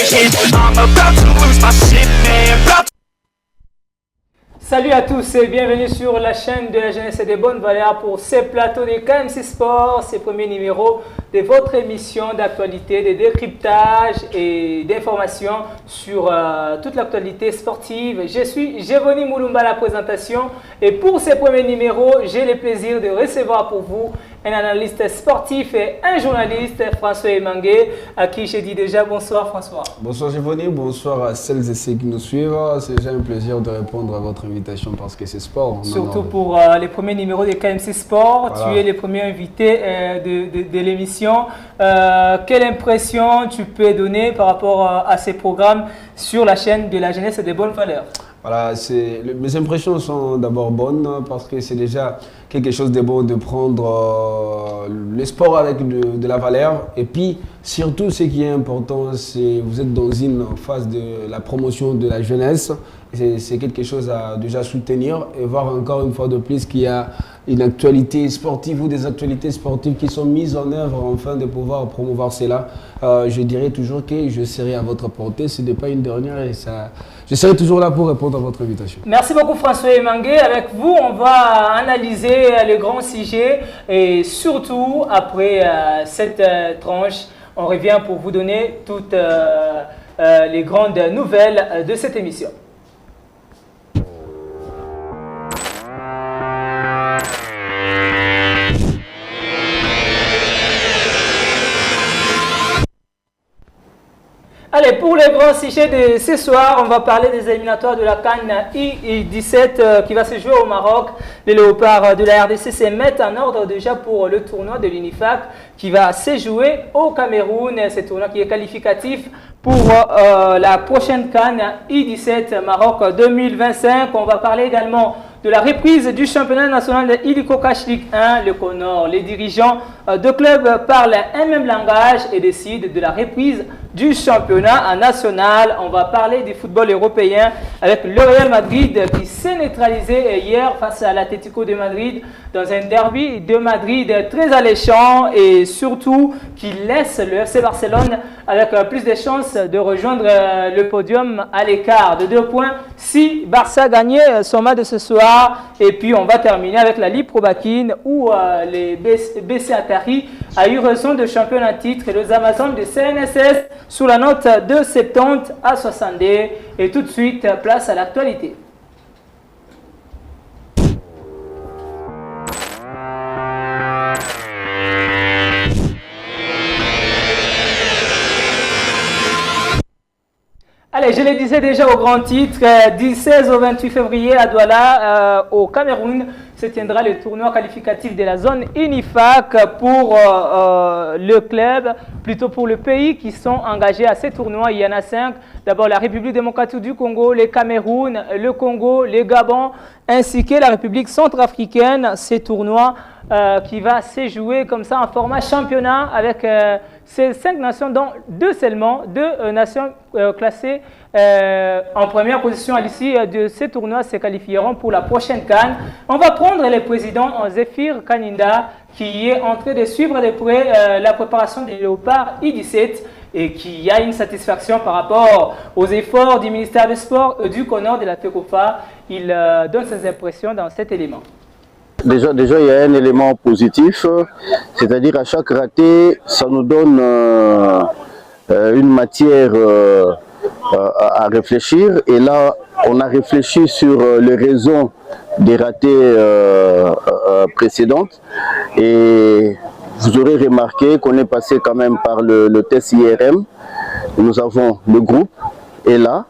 shit. I'm about to lose my shit, man. Salut à tous et bienvenue sur la chaîne de la jeunesse et des bonnes valeurs pour ces plateaux de KMC Sport, ces premiers numéros de votre émission d'actualité, de décryptage et d'informations sur toute l'actualité sportive. Je suis Gévoni Moulumba à la présentation et pour ces premiers numéros, j'ai le plaisir de recevoir pour vous un analyste sportif et un journaliste, François Emangué, à qui je dis déjà bonsoir François. Bonsoir Gévoni, bonsoir à celles et ceux qui nous suivent. C'est déjà un plaisir de répondre à votre invitation parce que c'est sport. Surtout pour les premiers numéros de KMC Sport, voilà. Tu es le premier invité de l'émission. Quelle impression tu peux donner par rapport à ces programmes sur la chaîne de la jeunesse et des bonnes valeurs? Voilà, mes impressions sont d'abord bonnes parce que c'est déjà quelque chose de bon de prendre le sport avec de la valeur. Et puis, surtout, ce qui est important, c'est vous êtes dans une phase de la promotion de la jeunesse. C'est quelque chose à déjà soutenir et voir encore une fois de plus qu'il y a une actualité sportive ou des actualités sportives qui sont mises en œuvre afin de pouvoir promouvoir cela. Je dirais toujours que je serai à votre portée, ce n'est pas une dernière et ça, je serai toujours là pour répondre à votre invitation. Merci beaucoup François Emangué. Avec vous, on va analyser les grands sujets et surtout après cette tranche, on revient pour vous donner toutes les grandes nouvelles de cette émission. Allez, pour les grands sujets de ce soir, on va parler des éliminatoires de la CAN I-17 qui va se jouer au Maroc. Les Léopards de la RDC se mettent en ordre déjà pour le tournoi de l'UNIFAC qui va se jouer au Cameroun. Ce tournoi qui est qualificatif pour la prochaine CAN I-17 Maroc 2025. On va parler également de la reprise du championnat national de Illico Cash League 1, le Connor. Les dirigeants de clubs parlent un même langage et décident de la reprise du championnat national. On va parler du football européen avec le Real Madrid qui s'est neutralisé hier face à l'Atlético de Madrid dans un derby de Madrid très alléchant et surtout qui laisse le FC Barcelone avec plus de chances de rejoindre le podium à l'écart de 2 points si Barça gagnait son match de ce soir. Et puis on va terminer avec la Ligue Pro Bakin où les BC Atari a eu raison de champion en titre et les Amazones de CNSS sous la note de 70 à 62. Et tout de suite, place à l'actualité. Allez, je le disais déjà au grand titre, du 16 au 28 février à Douala, au Cameroun, se tiendra le tournoi qualificatif de la zone UNIFAC pour le club, plutôt pour le pays qui sont engagés à ces tournois. Il y en a 5. D'abord la République démocratique du Congo, le Cameroun, le Congo, le Gabon, ainsi que la République centrafricaine. Ces tournois qui va se jouer comme ça en format championnat avec ces 5 nations, dont 2 seulement, 2 nations classées en première position à l'issue de ces tournois se qualifieront pour la prochaine CAN. On va prendre le président Zéphir Kaninda qui est en train de suivre de près la préparation des Léopards I-17 et qui a une satisfaction par rapport aux efforts du ministère des Sports du Connor de la FECOFA. Il donne ses impressions dans cet élément. Déjà, il y a un élément positif, c'est-à-dire à chaque raté, ça nous donne une matière à réfléchir. Et là, on a réfléchi sur les raisons des ratés précédentes. Et vous aurez remarqué qu'on est passé quand même par le test IRM. Nous avons le groupe est là.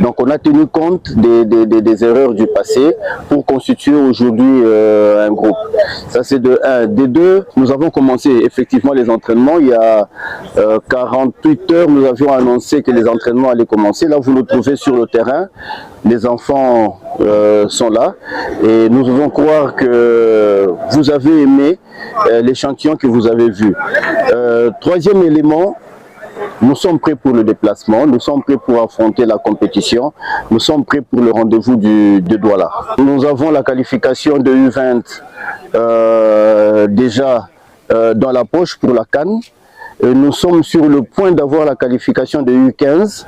Donc on a tenu compte des erreurs du passé pour constituer aujourd'hui un groupe. Ça c'est de 1. De 2, nous avons commencé effectivement les entraînements. Il y a 48 heures, nous avions annoncé que les entraînements allaient commencer. Là vous nous trouvez sur le terrain. Les enfants sont là et nous devons croire que vous avez aimé l'échantillon que vous avez vu. Troisième élément, nous sommes prêts pour le déplacement, nous sommes prêts pour affronter la compétition, nous sommes prêts pour le rendez-vous de Douala. Nous avons la qualification de U20 déjà dans la poche pour la CAN. nous sommes sur le point d'avoir la qualification de U15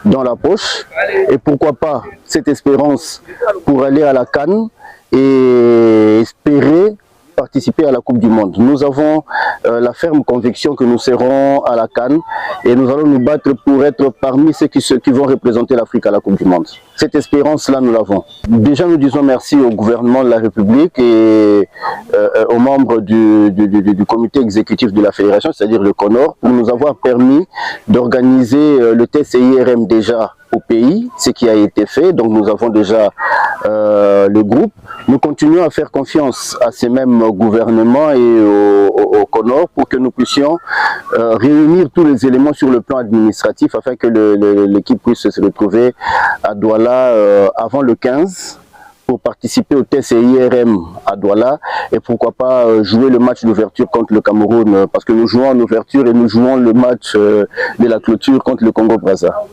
dans la poche. Et pourquoi pas cette espérance pour aller à la CAN et espérer participer à la Coupe du Monde. Nous avons la ferme conviction que nous serons à la CAN et nous allons nous battre pour être parmi ceux qui vont représenter l'Afrique à la Coupe du Monde. Cette espérance-là, nous l'avons. Déjà, nous disons merci au gouvernement de la République et aux membres du comité exécutif de la Fédération, c'est-à-dire le CONOR, pour nous avoir permis d'organiser le test IRM déjà au pays, ce qui a été fait. Donc nous avons déjà le groupe. Nous continuons à faire confiance à ces mêmes gouvernements et au CONOR pour que nous puissions réunir tous les éléments sur le plan administratif afin que l'équipe puisse se retrouver à Douala avant le 15 pour participer au test IRM à Douala et pourquoi pas jouer le match d'ouverture contre le Cameroun parce que nous jouons en ouverture et nous jouons le match de la clôture contre le Congo-Brazza.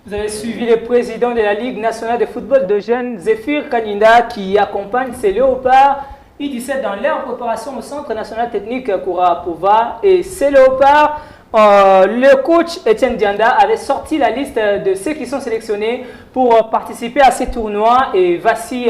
Vous avez suivi le président de la Ligue nationale de football de jeunes, Zéphir Kaninda, qui accompagne ses léopards I-17 dans leur préparation au Centre national technique Koura-Pova. Et ces léopards, le coach Etienne Dianda avait sorti la liste de ceux qui sont sélectionnés pour participer à ces tournois. Et voici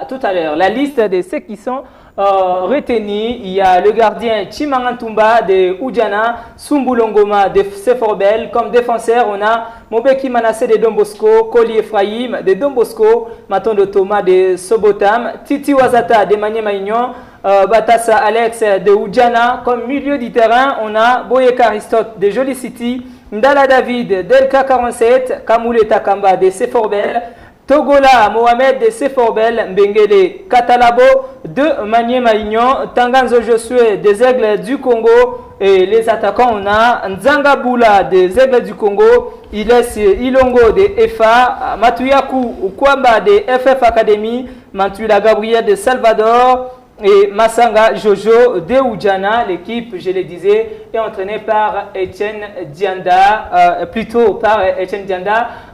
tout à l'heure la liste de ceux qui sont retenus. Il y a le gardien Chimangantumba de Oudjana, Sumbulongoma de Seforbel. Comme défenseur, on a Mobeki Manassé de Don Bosco, Koli Ephraim de Don Bosco, Matondo Thomas de Sobotam, Titi Wazata de Magné-Maignan, Batassa Alex de Oudjana. Comme milieu du terrain, on a Boyeka Aristote de Joli City, Ndala David d'Elka 47, Kamoule Takamba de Seforbel, Togola Mohamed de Seforbel, Mbengele Katalabo de Magné-Maignan, Tanganzo Josué des Aigles du Congo. Et les attaquants, on a Nzanga Boula des Aigles du Congo, Ilongo de EFA, Matuyaku Ukwamba de FF Academy, Mantula Gabriel de Salvador et Massanga Jojo de Oudjana. L'équipe, je le disais, est entraînée par Etienne Dianda,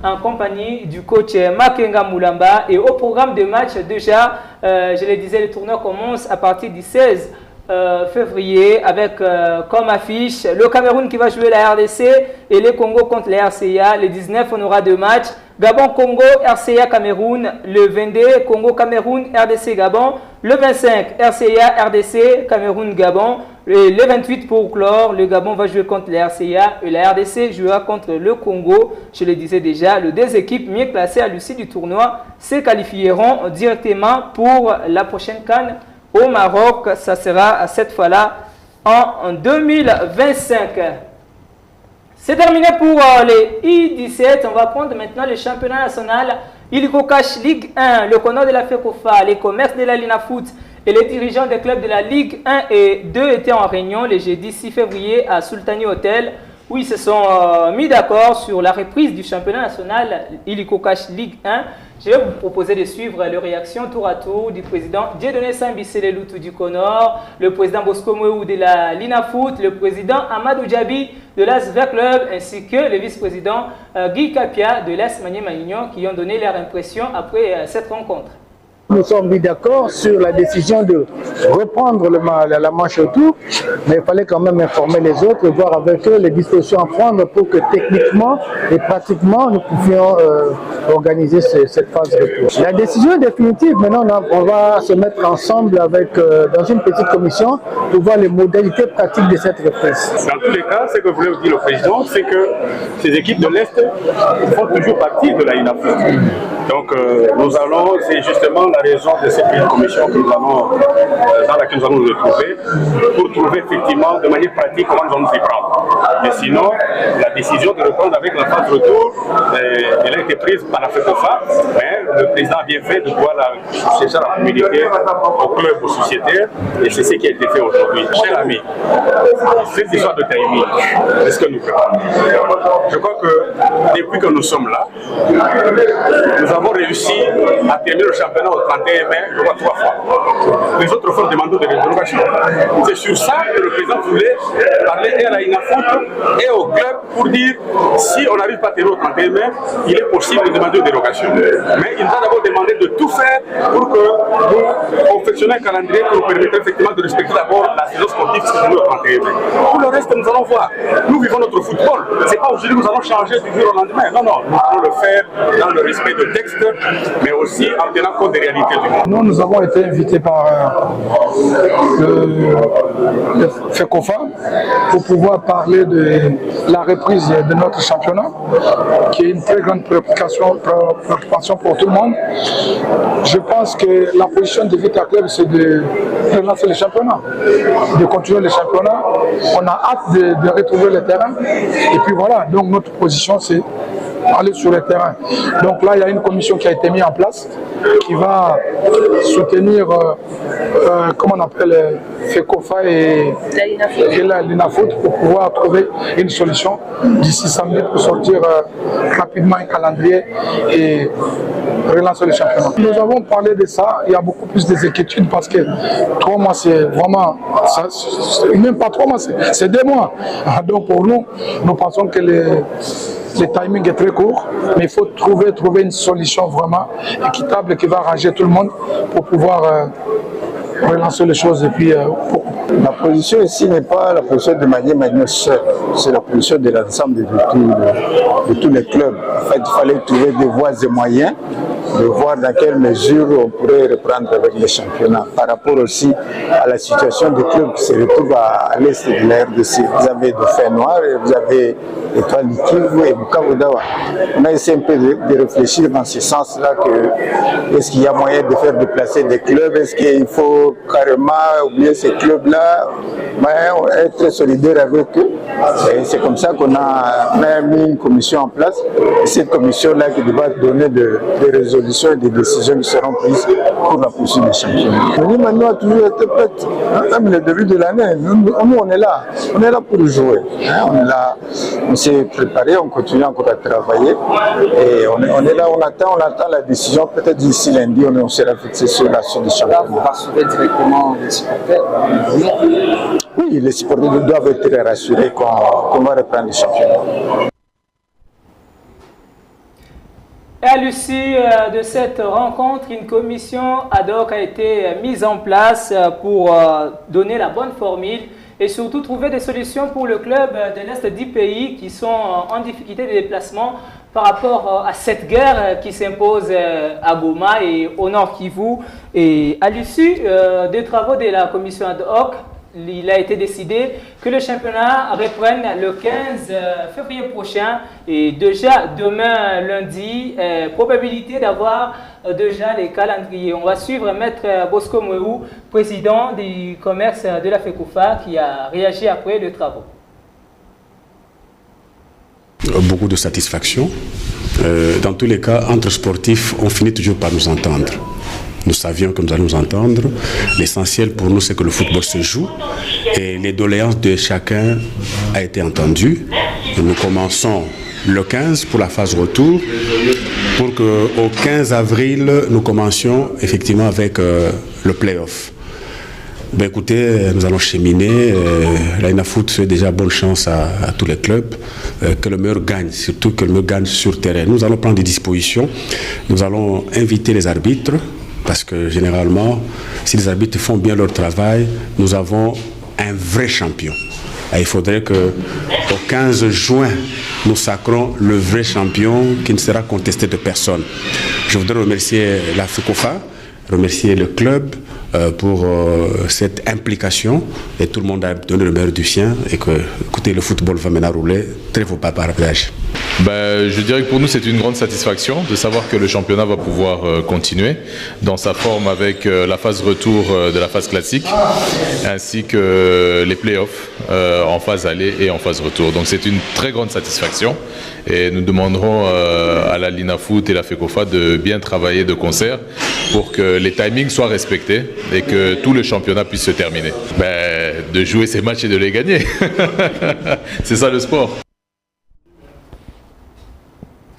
en compagnie du coach Makenga Moulamba. Et au programme de match, déjà, je le disais, le tournoi commence à partir du 16 février avec comme affiche le Cameroun qui va jouer la RDC et le Congo contre la RCA. Le 19, on aura deux matchs. Gabon-Congo, RCA Cameroun. Le 22, Congo-Cameroun, RDC Gabon. Le 25, RCA, RDC, Cameroun-Gabon. Et le 28 pour clore, le Gabon va jouer contre la RCA et la RDC jouera contre le Congo. Je le disais déjà, les deux équipes mieux classées à l'issue du tournoi se qualifieront directement pour la prochaine CAN au Maroc. Ça sera cette fois-là en 2025. C'est terminé pour les I-17. On va prendre maintenant le championnat national Illico Cash Ligue 1, le CONOR de la FECOFA, les commerces de la Lina Foot et les dirigeants des clubs de la Ligue 1 et 2 étaient en réunion le jeudi 6 février à Sultani Hotel, où ils se sont mis d'accord sur la reprise du championnat national Illico Cash Ligue 1. Je vais vous proposer de suivre les réactions tour à tour du président Dieudonné Sambissé-Leloutou du CONOR, le président Bosco Mouéou de la Lina Foot, le président Amadou Djabi de l'ASVER Club, ainsi que le vice-président Guy Kapia de l'AS Magné-Maignan qui ont donné leur impression après cette rencontre. Nous sommes mis d'accord sur la décision de reprendre la manche autour, mais il fallait quand même informer les autres et voir avec eux les dispositions à prendre pour que techniquement et pratiquement nous pouvions organiser cette phase de retour. La décision est définitive. Maintenant, on va se mettre ensemble dans une petite commission pour voir les modalités pratiques de cette reprise. Dans tous les cas, ce que voulait dire le président, c'est que ces équipes de l'Est font toujours partie de la INAFOOT. Donc c'est justement la raison de cette commission que dans laquelle nous allons nous retrouver pour trouver effectivement de manière pratique comment nous allons nous y prendre. Mais sinon, la décision de reprendre avec la phase de retour, elle a été prise par la FECOFA, mais le président a bien fait de pouvoir chercher à communiquer aux clubs, aux sociétaires, et c'est ce qui a été fait aujourd'hui. Chers amis, cette histoire de timing, est-ce que nous faisons? Je crois que depuis que nous sommes là, nous avons réussi à terminer le championnat au 31 mai, je crois 3 fois. Les autres fois demandent des dérogations. C'est sur ça que le président voulait parler à la INAFOOT et au club pour dire si on n'arrive pas à tenir au 31 mai, il est possible de demander une dérogation. Mais il nous a d'abord demandé de tout faire pour que nous confectionnions un calendrier qui nous permettrait effectivement de respecter d'abord la saison sportive qui se déroule au 31 mai. Pour le reste, nous allons voir. Nous vivons notre football. C'est pas aujourd'hui que nous allons changer du jour au lendemain. Non, non, nous allons le faire dans le respect de texte, mais aussi en tenant compte des réalités du monde. Nous avons été invités par le FECOFA pour pouvoir parler de la reprise de notre championnat, qui est une très grande préoccupation pour tout le monde. Je pense que la position de Vita Club, c'est de relancer le championnat, de continuer le championnat. On a hâte de retrouver le terrain. Et puis voilà, donc notre position, c'est aller sur le terrain. Donc là, il y a une commission qui a été mise en place qui va soutenir, comment on appelle, FECOFA et l'INAFOOT pour pouvoir trouver une solution d'ici samedi pour sortir rapidement un calendrier et relancer le championnat. Nous avons parlé de ça, il y a beaucoup plus d'inquiétudes parce que 3 mois c'est vraiment, même pas 3 mois, c'est 2 mois. Donc pour nous, nous pensons que le timing est très court, mais il faut trouver une solution vraiment équitable qui va arranger tout le monde pour pouvoir relancer les choses. Et puis, la position ici n'est pas la position de Magné seul, c'est la position de l'ensemble de tous les clubs. En fait, il fallait trouver des voies et moyens de voir dans quelle mesure on pourrait reprendre avec les championnats. Par rapport aussi à la situation des clubs qui se retrouvent à l'est de la RDC. Vous avez Dauphin Noir et vous avez Étoile du Kivu et Bukavu Dawa. On a essayé un peu de réfléchir dans ce sens-là que est-ce qu'il y a moyen de faire déplacer des clubs, est-ce qu'il faut carrément oublier ces clubs-là, être très solidaire avec eux. Et c'est comme ça qu'on a mis une commission en place. Et cette commission-là qui devra donner des résolutions et des décisions qui seront prises pour la poursuite des championnats. Manu a toujours été prête. Même le début de l'année, nous on est là. On est là pour jouer. On est là, on s'est préparé, on continue encore à travailler. Et on est là, on attend la décision. Peut-être d'ici lundi, on sera fixé sur la suite des championnats. Vous rassurez directement les supporters? Oui, les supporters doivent être rassurés qu'on va reprendre les championnats. Et à l'issue de cette rencontre, une commission ad hoc a été mise en place pour donner la bonne formule et surtout trouver des solutions pour le club de l'Est du pays qui sont en difficulté de déplacement par rapport à cette guerre qui s'impose à Goma et au Nord Kivu. Et à l'issue des travaux de la commission ad hoc, il a été décidé que le championnat reprenne le 15 février prochain et déjà demain lundi, probabilité d'avoir déjà les calendriers. On va suivre Maître Bosco Mouéou, président du commerce de la FECOFA, qui a réagi après les travaux. Beaucoup de satisfaction. Dans tous les cas, entre sportifs, on finit toujours par nous entendre. Nous savions que nous allons nous entendre. L'essentiel pour nous, c'est que le football se joue et les doléances de chacun a été entendues. Nous commençons le 15 pour la phase retour pour qu'au 15 avril, nous commencions effectivement avec le play-off. Ben écoutez, nous allons cheminer. La INAFOOT fait déjà bonne chance à tous les clubs. Que le meilleur gagne, surtout que le meilleur gagne sur terrain. Nous allons prendre des dispositions. Nous allons inviter les arbitres. Parce que généralement, si les arbitres font bien leur travail, nous avons un vrai champion. Et il faudrait qu'au 15 juin, nous sacrons le vrai champion qui ne sera contesté de personne. Je voudrais remercier la FECOFA, remercier le club pour cette implication. Et tout le monde a donné le meilleur du sien. Et que, écoutez, le football va maintenant rouler. Très vos paparapage. Je dirais que pour nous c'est une grande satisfaction de savoir que le championnat va pouvoir continuer dans sa forme avec la phase retour de la phase classique ainsi que les playoffs en phase aller et en phase retour. Donc c'est une très grande satisfaction et nous demanderons à la LINAFOOT et la FECOFA de bien travailler de concert pour que les timings soient respectés et que tout le championnat puisse se terminer. De jouer ces matchs et de les gagner. C'est ça le sport.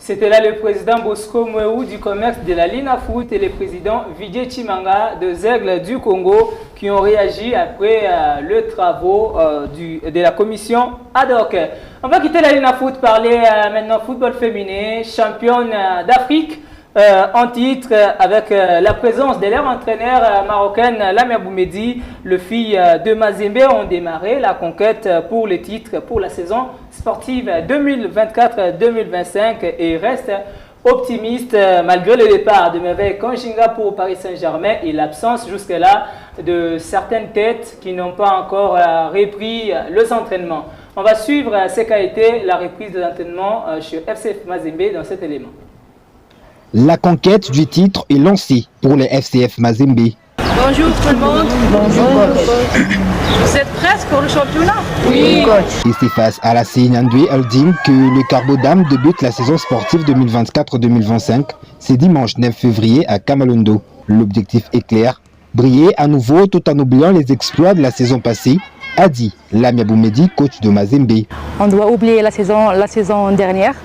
C'était là le président Bosco Mweu du commerce de la Linafoot et le président Vijay Chimanga de Zègle du Congo qui ont réagi après le travaux de la commission ad hoc. On va quitter la Linafoot, parler maintenant football féminin, championne d'Afrique en titre avec la présence de leur entraîneur marocaine Lamia Boumedi. Les filles de Mazembe ont démarré la conquête pour le titre pour la saison sportive 2024-2025 et restent optimistes malgré le départ de Merveille Konjinga pour Paris Saint-Germain et l'absence jusque-là de certaines têtes qui n'ont pas encore repris les entraînements. On va suivre ce qu'a été la reprise des entraînements chez FCF Mazembe dans cet élément. La conquête du titre est lancée pour les FCF Mazembe. Bonjour tout le monde. Bonjour. Vous êtes prêts pour le championnat? Oui. Et c'est face à la Senyandwe Holding que le Carbodam débute la saison sportive 2024-2025. C'est dimanche 9 février à Kamalondo. L'objectif est clair, briller à nouveau tout en oubliant les exploits de la saison passée, a dit Lamia Boumedi, coach de Mazembe. On doit oublier la saison dernière.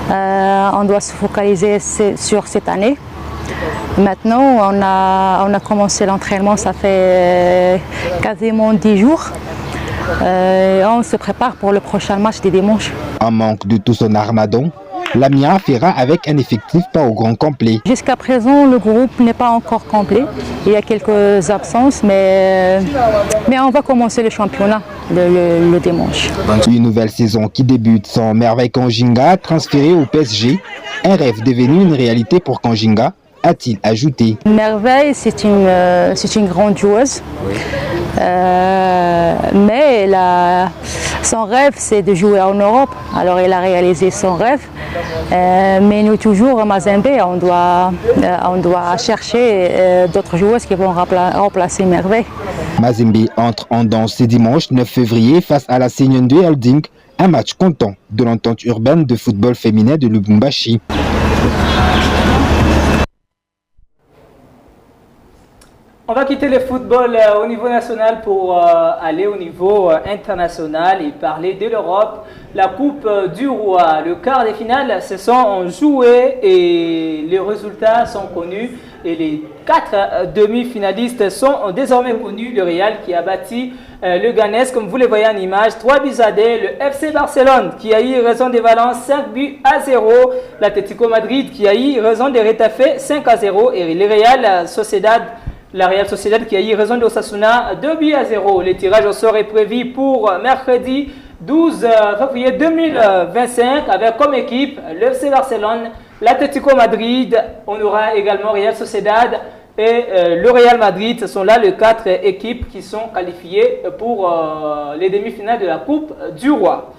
On doit se focaliser sur cette année. Maintenant, on a commencé l'entraînement, ça fait quasiment 10 jours. On se prépare pour le prochain match des dimanches. En manque de tout son armadon, Lamia fera avec un effectif pas au grand complet. Jusqu'à présent, le groupe n'est pas encore complet. Il y a quelques absences, mais on va commencer le championnat le dimanche. Une nouvelle saison qui débute sans Merveille Konjinga transférée au PSG. Un rêve devenu une réalité pour Konjinga, a-t-il ajouté. Merveille, c'est une grande joueuse. Mais son rêve, c'est de jouer en Europe. Alors, elle a réalisé son rêve. Mais nous, toujours, à Mazembe, on doit chercher d'autres joueuses qui vont remplacer Merveille. Mazembe entre en danse ce dimanche 9 février face à la Senyandwe Holding, un match comptant de l'entente urbaine de football féminin de Lubumbashi. On va quitter le football au niveau national pour aller au niveau international et parler de l'Europe. La Coupe du Roi, le quart des finales se sont joués et les résultats sont connus. Et les 4 demi-finalistes sont désormais connus. Le Real qui a battu le Ganes, comme vous le voyez en image, 3-2. Le FC Barcelone qui a eu raison de Valence, 5-0. L'Atlético Madrid qui a eu raison de Retafe, 5-0. Et le la Real Sociedad qui a eu raison d'Osasuna, 2-0. Le tirage au sort est prévu pour mercredi 12 février 2025 avec comme équipe le FC Barcelone, l'Atlético Madrid. On aura également Real Sociedad et le Real Madrid. Ce sont là les 4 équipes qui sont qualifiées pour les demi-finales de la Coupe du Roi.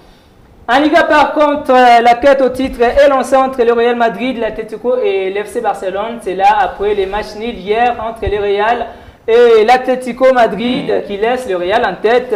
En Liga, par contre, la quête au titre est lancée entre le Real Madrid, l'Atlético et l'FC Barcelone. C'est là après les matchs nuls hier entre le Real et l'Atlético Madrid qui laisse le Real en tête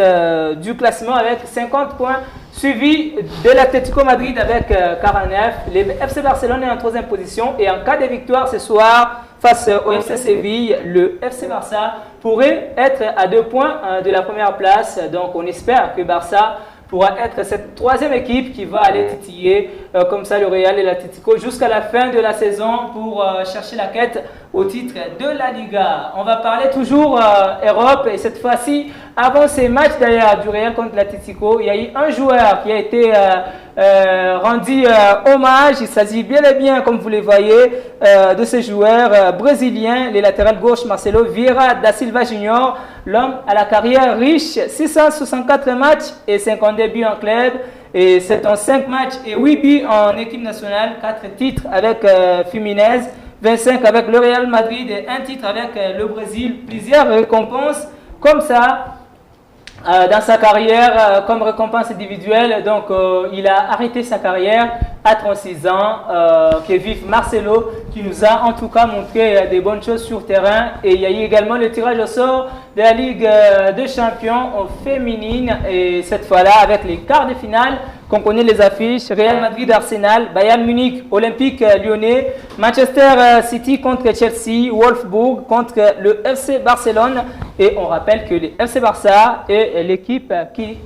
du classement avec 50 points, suivi de l'Atlético Madrid avec 49. Le FC Barcelone est en 3e position et en cas de victoire ce soir face au FC Séville, le FC Barça pourrait être à 2 points de la première place. Donc on espère que Barça pourra être cette 3e équipe qui va aller titiller comme ça le Real et l'Atlético jusqu'à la fin de la saison pour chercher la quête au titre de la Liga. On va parler toujours Europe et cette fois-ci, avant ces matchs d'ailleurs du Real contre l'Atlético, il y a eu un joueur qui a été rendu hommage. Il s'agit bien et bien, comme vous le voyez, de ce joueur brésilien, le latéral gauche Marcelo Vieira da Silva Junior, l'homme à la carrière riche, 664 matchs et 52 buts en club. Et c'est en 5 matchs et 8 buts en équipe nationale, 4 titres avec Fluminense, 25 avec le Real Madrid et 1 titre avec le Brésil. Plusieurs récompenses comme ça dans sa carrière comme récompense individuelle. Donc il a arrêté sa carrière à 36 ans. Que vive Marcelo qui nous a en tout cas montré des bonnes choses sur terrain. Et il y a eu également le tirage au sort de la Ligue des Champions féminine et cette fois-là avec les quarts de finale qu'on connaît les affiches. Real Madrid-Arsenal, Bayern Munich, Olympique Lyonnais, Manchester City contre Chelsea, Wolfsburg contre le FC Barcelone. Et on rappelle que le FC Barça est l'équipe qui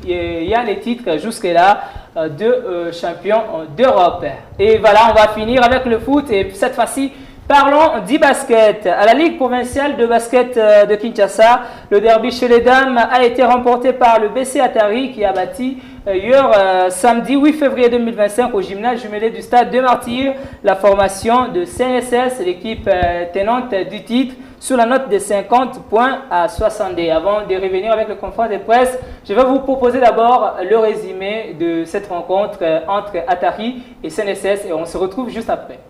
a les titres jusque-là de champion d'Europe. Et voilà, on va finir avec le foot et cette fois-ci, parlons du basket. À la Ligue provinciale de basket de Kinshasa, le derby chez les dames a été remporté par le BC Atari qui a battu hier samedi 8 février 2025 au gymnase jumelé du stade de Martyrs la formation de CNSS, l'équipe tenante du titre, sur la note de 50 points à 62. Avant de revenir avec le conférence de presse, je vais vous proposer d'abord le résumé de cette rencontre entre Atari et CNSS et on se retrouve juste après.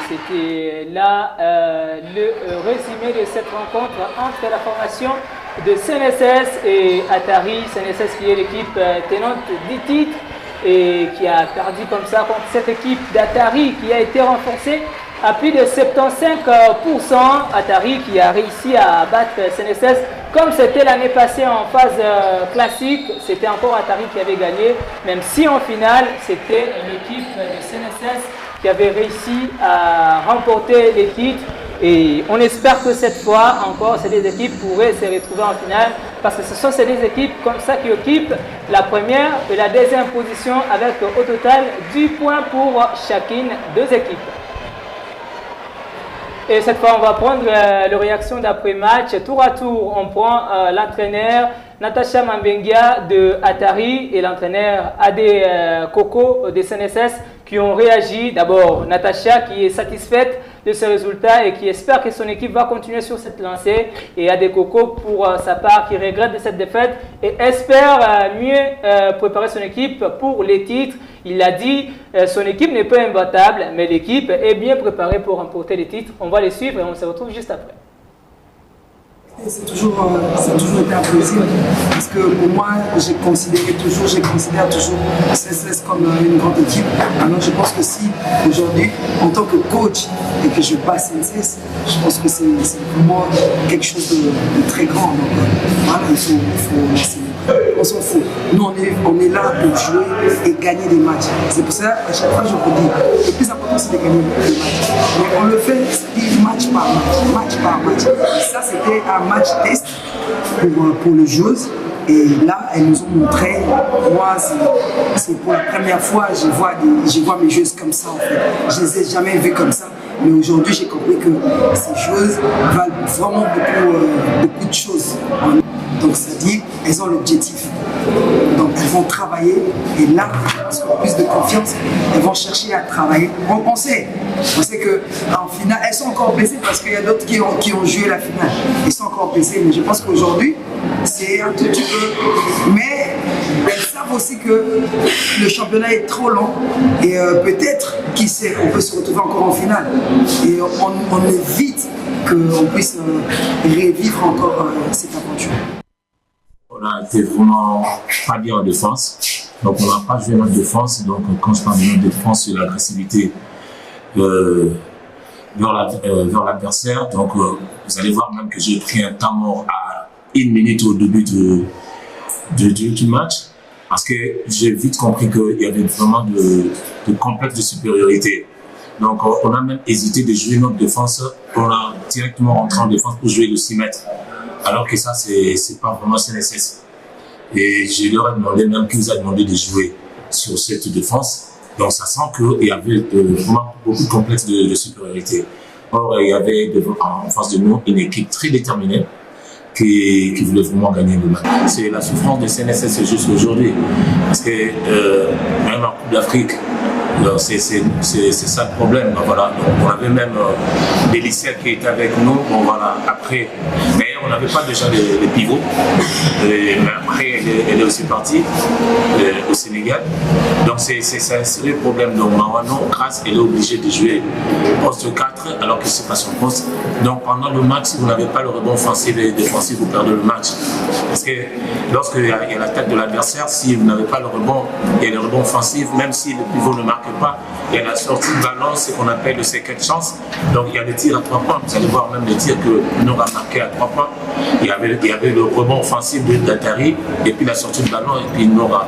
C'était là le résumé de cette rencontre entre la formation de CNSS et Atari. CNSS qui est l'équipe tenante du titre et qui a perdu comme ça contre cette équipe d'Atari qui a été renforcée à plus de 75%. Atari qui a réussi à battre CNSS comme c'était l'année passée en phase classique. C'était encore Atari qui avait gagné, même si en finale c'était l'équipe de CNSS qui avait réussi à remporter les titres et on espère que cette fois encore ces deux équipes pourraient se retrouver en finale parce que ce sont ces deux équipes comme ça qui occupent la première et la deuxième position avec au total 10 points pour chacune deux équipes. Et cette fois on va prendre les réactions d'après-match. Tour à tour on prend l'entraîneur Natacha Mambengia de Atari et l'entraîneur Ade Koko de CNSS qui ont réagi. D'abord Natacha qui est satisfaite de ce résultat et qui espère que son équipe va continuer sur cette lancée, et Ade Koko pour sa part qui regrette de cette défaite et espère mieux préparer son équipe pour les titres. Il a dit son équipe n'est pas imbattable mais l'équipe est bien préparée pour remporter les titres. On va les suivre et on se retrouve juste après. C'est toujours été un plaisir parce que pour moi, je considère toujours CNSS comme une grande équipe. Alors je pense que si aujourd'hui, en tant que coach et que je passe CNSS, je pense que c'est vraiment quelque chose de très grand. Donc, voilà, on s'en fout. Nous, on est là pour jouer et gagner des matchs. C'est pour ça, à chaque fois, je vous dis, le plus important, c'est de gagner des matchs. Mais on le fait, c'est match par match. Et ça, c'était un match test pour les joueuses. Et là, elles nous ont montré, moi, c'est pour la première fois, je vois mes joueuses comme ça, en fait. Je les ai jamais vues comme ça. Mais aujourd'hui, j'ai compris que ces joueuses valent vraiment beaucoup de choses. Donc, c'est-à-dire, elles ont l'objectif. Donc, elles vont travailler. Et là, parce qu'en plus de confiance, elles vont chercher à travailler. On sait qu'en finale, elles sont encore blessées parce qu'il y a d'autres qui ont joué la finale. Elles sont encore blessées. Mais je pense qu'aujourd'hui, c'est un tout petit peu. Mais elles savent aussi que le championnat est trop long. Et peut-être, qui sait, on peut se retrouver encore en finale. Et on évite qu'on puisse revivre encore cette aventure. On a été vraiment pas bien en défense, donc on n'a pas joué notre défense. Donc quand je parle de notre défense, c'est l'agressivité vers l'adversaire. Donc vous allez voir même que j'ai pris un temps mort à 1 minute au début du match, parce que j'ai vite compris qu'il y avait vraiment de complexe de supériorité. Donc on a même hésité de jouer notre défense, on a directement rentré en défense pour jouer le 6 mètres. Alors que ça, c'est pas vraiment CNSS. Et je leur ai demandé, même qui vous a demandé de jouer sur cette défense. Donc ça sent qu'il y avait vraiment beaucoup de complexes de supériorité. Or, il y avait en face de nous une équipe très déterminée qui voulait vraiment gagner le match. C'est la souffrance de CNSS jusqu'à aujourd'hui. Parce que même en Coupe d'Afrique, c'est ça le problème. Voilà. Donc, on avait même des lycéens qui étaient avec nous. Bon, voilà. Après, d'ailleurs, on n'avait pas déjà les pivots. Mais après, elle est aussi partie au Sénégal. Donc, c'est un sérieux problème. Donc, Mawano, grâce, elle est obligée de jouer poste 4 alors que c'est pas son poste. Donc, pendant le match, si vous n'avez pas le rebond offensif et défensif, vous perdez le match. Parce que lorsqu'il y a l'attaque de l'adversaire, si vous n'avez pas le rebond, il y a le rebond offensif, même si le pivot ne marque pas, il y a la sortie de ballon, ce qu'on appelle le second chance. Donc il y a des tirs à 3 points. Vous allez voir même les tirs que nous avons marqué à 3 points. Il y avait le rebond offensif d'Atari, et puis la sortie de ballon, et puis Nora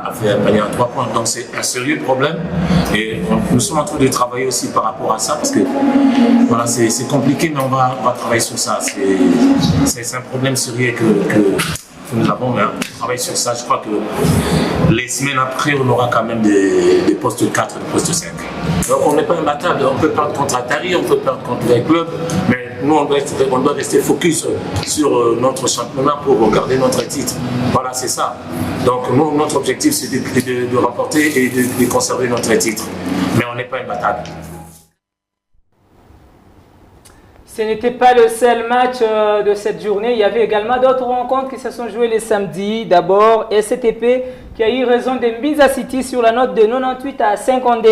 a fait un panier à 3 points. Donc c'est un sérieux problème. Et nous sommes en train de travailler aussi par rapport à ça, parce que voilà, c'est compliqué, mais on va travailler sur ça. C'est un problème sérieux que nous avons, mais on travaille sur ça. Je crois que les semaines après, on aura quand même des postes 4 et des postes 5. Donc on n'est pas imbattable. On peut perdre contre Atari, on peut perdre contre les clubs, mais nous, on doit rester focus sur notre championnat pour garder notre titre. Voilà, c'est ça. Donc nous, notre objectif, c'est de remporter et de conserver notre titre. Mais on n'est pas imbattable. Ce n'était pas le seul match de cette journée. Il y avait également d'autres rencontres qui se sont jouées les samedis. D'abord, SCTP qui a eu raison de Mbiza City sur la note de 98 à 52.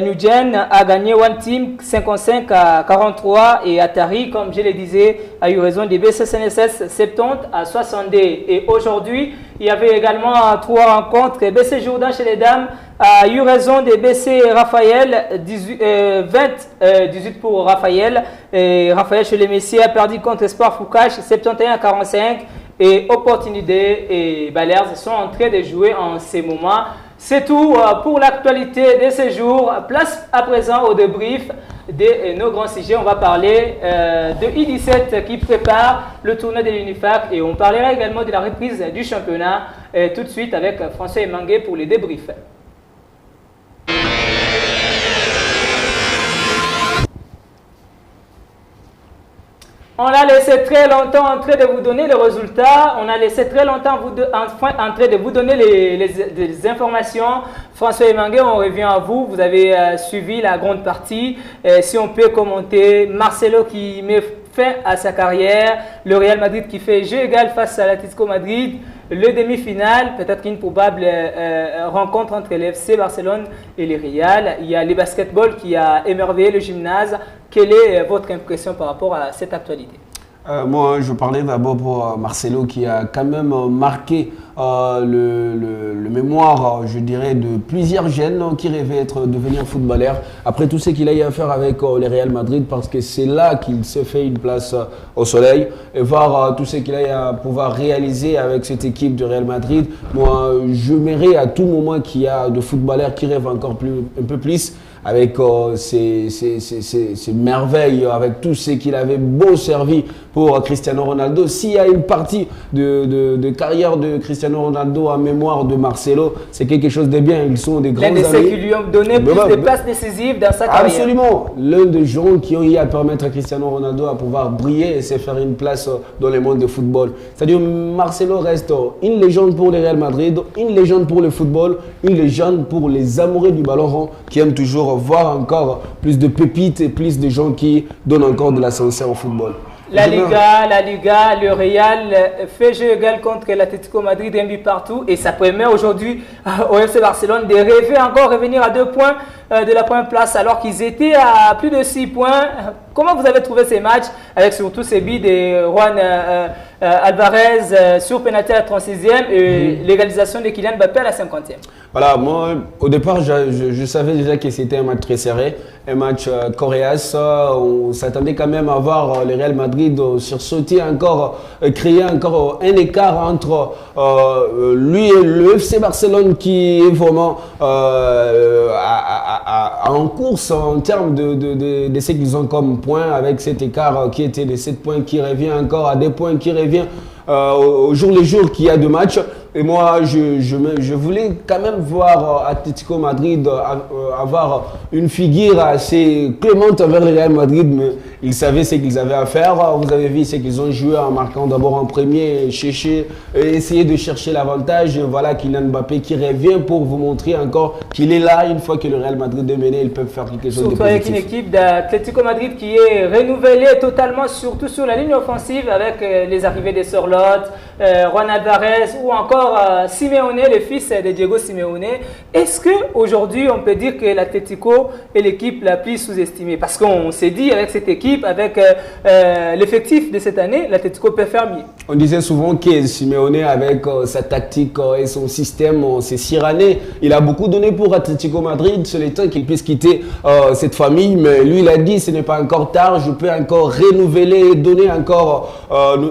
Nugent a gagné One Team 55 à 43 et Atari, comme je le disais, a eu raison de BC-CNSS 70 à 62. Et aujourd'hui, il y avait également 3 rencontres. BC Jourdain chez les dames a eu raison de BC Raphaël 18 pour Raphaël. Et Raphaël chez les messieurs a perdu contre Espoir Foucache 71 à 45. Et Opportunité et Balers sont en train de jouer en ces moments. C'est tout pour l'actualité de ces jours. Place à présent au débrief de nos grands sujets. On va parler de I-17 qui prépare le tournoi de l'UNIFAC et on parlera également de la reprise du championnat tout de suite avec François Emangué pour les débriefs. On a laissé très longtemps en train de vous donner les résultats. On a laissé très longtemps en train de vous donner les informations. François Emangué, on revient à vous. Vous avez suivi la grande partie. Si on peut commenter, Marcelo qui met fin à sa carrière, le Real Madrid qui fait jeu égal face à l'Atlético Madrid, le demi-finale, peut-être une probable rencontre entre l'FC Barcelone et le Real. Il y a le basketball qui a émerveillé le gymnase. Quelle est votre impression par rapport à cette actualité? Moi, je parlais d'abord pour Marcelo qui a quand même marqué le mémoire, je dirais, de plusieurs jeunes qui rêvaient devenir footballeurs. Après tout ce qu'il a eu à faire avec le Real Madrid, parce que c'est là qu'il se fait une place au soleil. Et voir tout ce qu'il a eu à pouvoir réaliser avec cette équipe du Real Madrid. Moi, je m'aimerais à tout moment qu'il y a de footballeurs qui rêvent encore un peu plus. Avec ces merveilles, avec tout ce qu'il avait beau servi pour Cristiano Ronaldo. S'il y a une partie de carrière de Cristiano Ronaldo en mémoire de Marcelo, c'est quelque chose de bien. Ils sont des grands amis. L'un de ceux qui lui ont donné plus de places décisives dans sa carrière. Absolument. L'un des gens qui ont eu à permettre à Cristiano Ronaldo à pouvoir briller et se faire une place dans le monde du football. C'est-à-dire Marcelo reste une légende pour le Real Madrid, une légende pour le football, une légende pour les amoureux du ballon rond qui aiment toujours voir encore plus de pépites et plus de gens qui donnent encore de la sincère au football. La Liga, le Real fait jeu égal contre l'Atlético Madrid, un but partout et ça permet aujourd'hui au FC Barcelone de rêver encore revenir à 2 points de la première place alors qu'ils étaient à plus de 6 points. Comment vous avez trouvé ces matchs avec surtout ces buts de Juan Alvarez sur pénalty à la 36e et l'égalisation de Kylian Mbappé à la 50e? Voilà, moi au départ je savais déjà que c'était un match très serré, un match coriace. On s'attendait quand même à voir le Real Madrid sursauter encore, créer encore un écart entre lui et le FC Barcelone qui est vraiment en course en termes de ce qu'ils ont comme points, avec cet écart qui était de 7 points qui revient encore à des points qui revient au jour le jour qu'il y a de matchs. Et moi, je voulais quand même voir Atlético Madrid avoir une figure assez clémente envers le Real Madrid, mais ils savaient ce qu'ils avaient à faire. Vous avez vu ce qu'ils ont joué en marquant d'abord en premier, essayer de chercher l'avantage. Voilà Kylian Mbappé qui revient pour vous montrer encore qu'il est là. Une fois que le Real Madrid est mené, ils peuvent faire quelque chose de positif. Surtout avec une équipe d'Atlético Madrid qui est renouvelée totalement, surtout sur la ligne offensive avec les arrivées de Sorloth, Juan Alvarez ou encore Simeone, le fils de Diego Simeone. Est-ce qu'aujourd'hui, on peut dire que l'Atlético est l'équipe la plus sous-estimée? Parce qu'on s'est dit, avec cette équipe, avec l'effectif de cette année, l'Atlético peut faire mieux. On disait souvent que Simeone, avec sa tactique et son système, ces 6 années, il a beaucoup donné pour Atlético Madrid. C'est le temps qu'il puisse quitter cette famille. Mais lui, il a dit, ce n'est pas encore tard, je peux encore renouveler, donner encore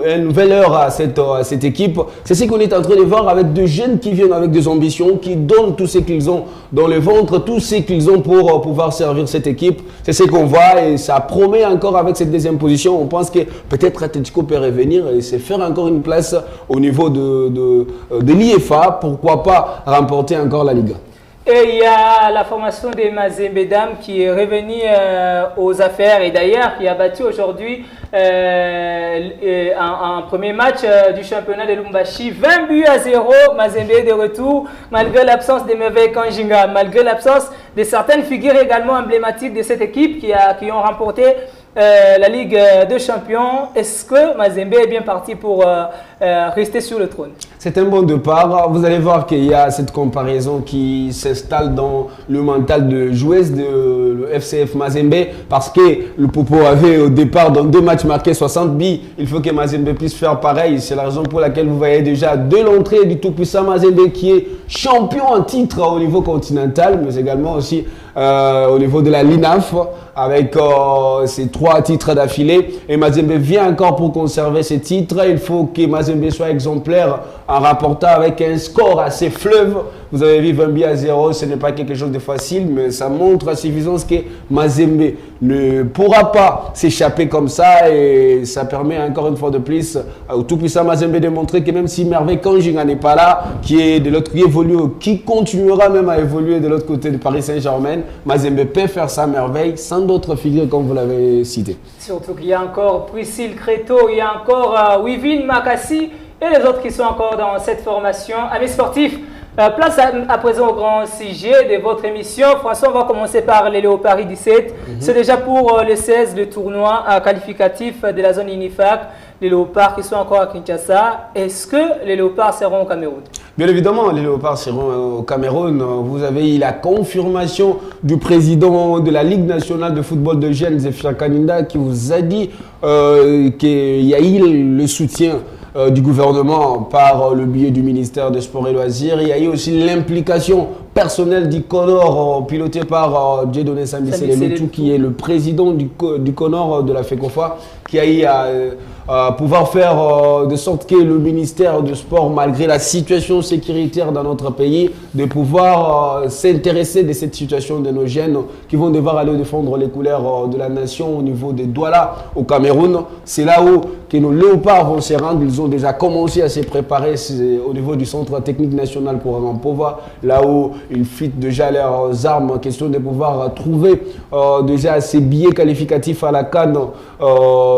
une nouvelle heure à cette équipe. C'est ce qu'on est en train de voir avec deux jeunes qui viennent avec des ambitions, qui donnent tout ce qu'ils ont dans le ventre, tout ce qu'ils ont pour pouvoir servir cette équipe. C'est ce qu'on voit et ça promet encore avec cette deuxième position. On pense que peut-être Atlético peut revenir et se faire encore une place au niveau de l'IFA. Pourquoi pas remporter encore la Liga. Et il y a la formation des Mazembe Dames qui est revenue aux affaires et d'ailleurs qui a battu aujourd'hui un premier match du championnat de Lumbashi, 20 buts à 0. Mazembe de retour malgré l'absence de Merveille Kanjinga, malgré l'absence de certaines figures également emblématiques de cette équipe qui ont remporté la Ligue des Champions. Est-ce que Mazembe est bien parti pour rester sur le trône? C'est un bon départ. Vous allez voir qu'il y a cette comparaison qui s'installe dans le mental de joueuse de FCF Mazembe parce que le Popo avait au départ dans 2 matchs marqué 60 buts. Il faut que Mazembe puisse faire pareil. C'est la raison pour laquelle vous voyez déjà de l'entrée du tout-puissant Mazembe qui est champion en titre au niveau continental, mais également aussi au niveau de la LINAF avec ses 3 titres d'affilée. Et Mazembe vient encore pour conserver ces titres. Il faut que Mazembe soit exemplaire en rapportant avec un score assez fleuve. Vous avez vu 20 buts à 0, ce n'est pas quelque chose de facile, mais ça montre à suffisance que Mazembe ne pourra pas s'échapper comme ça et ça permet encore une fois de plus au tout-puissant Mazembe de montrer que même si Merveille Kanjinga n'est pas là, qui est de l'autre, qui évolue, qui continuera même à évoluer de l'autre côté de Paris Saint-Germain, Mazembe peut faire sa merveille sans d'autres figures comme vous l'avez cité. Surtout qu'il y a encore Priscille Créteau, il y a encore Wivine Makassi et les autres qui sont encore dans cette formation. Amis sportifs, place à présent au grand sujet de votre émission. François, on va commencer par les Léopards 17. C'est déjà pour le 16, le tournoi qualificatif de la zone UNIFAC. Les Léopards qui sont encore à Kinshasa. Est-ce que les Léopards seront au Cameroun? Bien évidemment, les Léopards seront au Cameroun. Vous avez eu la confirmation du président de la Ligue nationale de football de jeunes, Zéphir Kaninda, qui vous a dit qu'il y a eu le soutien du gouvernement par le biais du ministère des Sports et Loisirs. Il y a eu aussi l'implication personnelle du CONOR piloté par Dieudonné Sambi-Selemetou qui est le président du CONOR de la FECOFA, qui a eu à pouvoir faire de sorte que le ministère du Sport, malgré la situation sécuritaire dans notre pays, de pouvoir s'intéresser de cette situation de nos jeunes qui vont devoir aller défendre les couleurs de la nation au niveau de Douala au Cameroun. C'est là où que nos Léopards vont se rendre. Ils ont déjà commencé à se préparer au niveau du Centre technique national pour Rampova, là où ils fitent déjà leurs armes en question de pouvoir trouver déjà ces billets qualificatifs à la CAN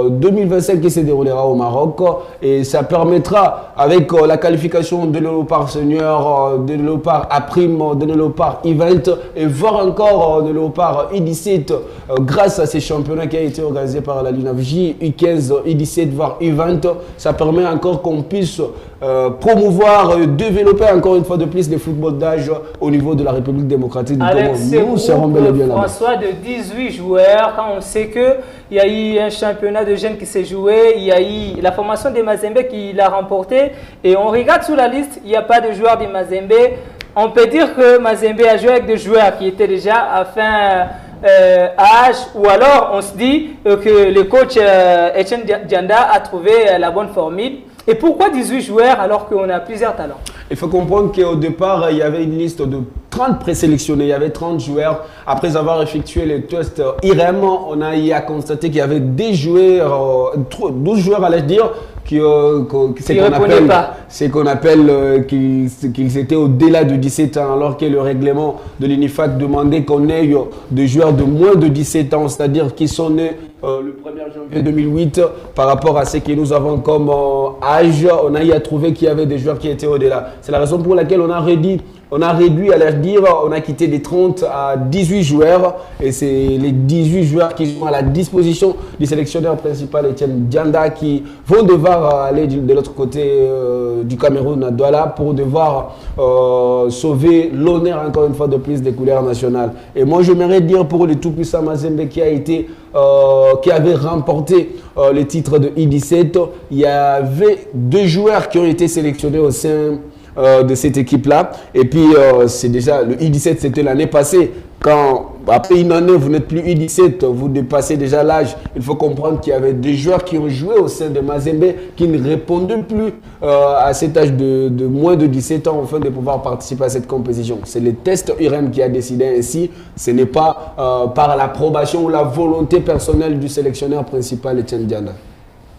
2025 qui se déroulera au Maroc. Et ça permettra, avec la qualification de Léopard Senior, de Léopard A prime, de Léopard Event et voire encore de Léopard U17 grâce à ces championnats qui ont été organisés par la LUNAFJ, U15, U17 voire Event, ça permet encore qu'on puisse promouvoir, développer encore une fois de plus le football d'âge au niveau de la République démocratique du Congo. Nous serons bel et bien là. François, de 18 joueurs, quand on sait qu'il y a eu un championnat de jeunes qui s'est joué, il y a eu la formation des Mazembe qui l'a remporté, et on regarde sur la liste, il n'y a pas de joueurs des Mazembe. On peut dire que Mazembe a joué avec des joueurs qui étaient déjà à fin âge, ou alors on se dit que le coach Etienne Dianda a trouvé la bonne formule. Et pourquoi 18 joueurs alors qu'on a plusieurs talents? Il faut comprendre qu'au départ, il y avait une liste de 30 présélectionnés, il y avait 30 joueurs. Après avoir effectué les tests IREM, on a eu à constater qu'il y avait 10 joueurs, 12 joueurs allais-je dire, c'est qu'on appelle qu'ils étaient au-delà de 17 ans, alors que le règlement de l'INIFAC demandait qu'on ait des joueurs de moins de 17 ans, c'est-à-dire qui sont nés le 1er janvier 2008. Par rapport à ce que nous avons comme âge, on a eu à trouver qu'il y avait des joueurs qui étaient au-delà. C'est la raison pour laquelle on a réduit, on a quitté des 30 à 18 joueurs, et c'est les 18 joueurs qui sont à la disposition du sélectionneur principal Etienne Dianda qui vont devoir aller de l'autre côté du Cameroun à Douala pour devoir sauver l'honneur encore une fois de plus des couleurs nationales. Et moi j'aimerais dire pour le tout-puissant Mazembe qui avait remporté le titre de I-17, il y avait 2 joueurs qui ont été sélectionnés au sein de cette équipe-là. Et puis, c'est déjà le I-17, c'était l'année passée. Quand, après une année, vous n'êtes plus I-17, vous dépassez déjà l'âge. Il faut comprendre qu'il y avait des joueurs qui ont joué au sein de Mazembe qui ne répondaient plus à cet âge de moins de 17 ans afin de pouvoir participer à cette compétition. C'est le test IREM qui a décidé ainsi. Ce n'est pas par l'approbation ou la volonté personnelle du sélectionneur principal, Etienne Dianda.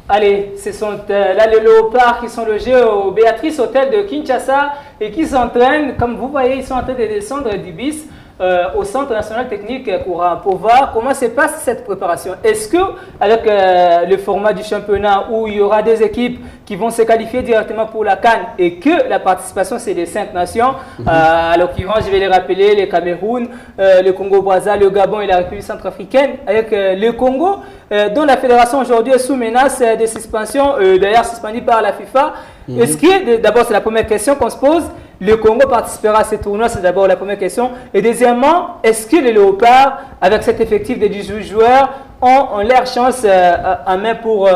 Allez, ce sont là les léopards qui sont logés au Béatrice Hotel de Kinshasa et qui s'entraînent. Comme vous voyez, ils sont en train de descendre du bus au Centre national technique Courant pour voir comment se passe cette préparation. Est-ce que avec le format du championnat où il y aura des équipes qui vont se qualifier directement pour la CAN et que la participation c'est des 5 nations, à l'occurrence je vais les rappeler, le Cameroun, le Congo-Brazza, le Gabon et la République centrafricaine, avec le Congo dont la fédération aujourd'hui est sous menace de suspension, d'ailleurs suspendue par la FIFA. Est-ce que, d'abord c'est la première question qu'on se pose, le Congo participera à ces tournois, c'est d'abord la première question. Et deuxièmement, est-ce que les Léopards, avec cet effectif de 18 joueurs, ont leur chance en main pour